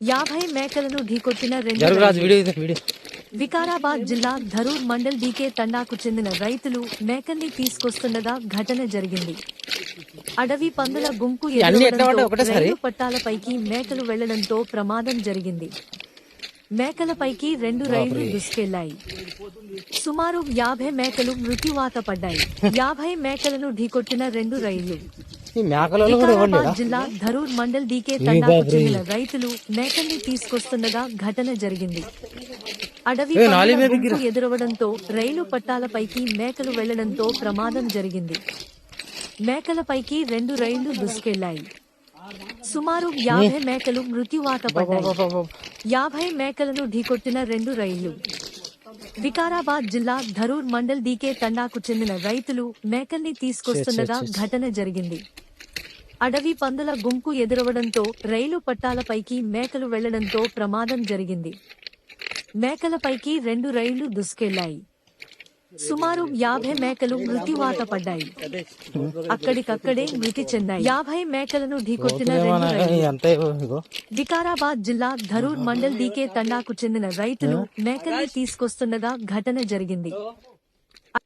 50 మేకలను ఢీకొట్టిన రెండు జరుగురాజు రైళ్లు. వీడియో వికారాబాద్ జిల్లా ధరూర్ మండల్ డీకే తండాకు చెందిన రైతులు మేకల్ని తీసుకొస్తుండగా ఘటన జరిగింది. అడవి పందుల గుంపు ఎదురవడంతో రైలు పట్టాలపైకి మేకలు వెళ్లడంతో ప్రమాదం జరిగింది. మేకలపైకి రెండు రైళ్లు దూసుకెళ్లాయి. సుమారు 50 మేకలు మృత్యువాత పడ్డాయి. 50 మేకలను ఢీకొట్టిన రెండు రైళ్లు. వికారాబాద్ జిల్లా ధరూర్ మండల్ డీకే తండాకు చెందిన రైతులు మేకల్ని తీసుకొస్తుండగా ఘటన జరిగింది. అడవి పందుల గుంపు ఎదురవడంతో రైలు పట్టాలపైకి మేకలు వెళ్లడంతో ప్రమాదం జరిగింది. మేకలపైకి రెండు రైళ్లు దూసుకెళ్లాయి. సుమారు 50 మేకలు మృత్యువాత పడ్డాయి. 50 మేకలను ఢీకొట్టిన రెండు రైళ్లు. వికారాబాద్ జిల్లా ధరూర్ మండల్ డీకే తండాకు చెందిన రైతులు మేకల్ని తీసుకొస్తుండగా ఘటన జరిగింది. అడవి పందుల గుంపు ఎదురవడంతో రైలు పట్టాలపైకి మేకలు వెళ్లడంతో ప్రమాదం జరిగింది. మేకలపైకి రెండు రైళ్లు దూసుకెళ్లాయి. సుమారు 50 మేకలు మృత్యువాత పడ్డాయి. అక్కడికక్కడే మృతి చెందాయి. 50 మేకలను ఢీకొట్టిన రెండు రైళ్లు. వికారాబాద్ జిల్లా ధరూర్ మండల్ డీకే తండాకు చెందిన రైతులు మేకల్ని తీసుకొస్తుండగా ఘటన జరిగింది.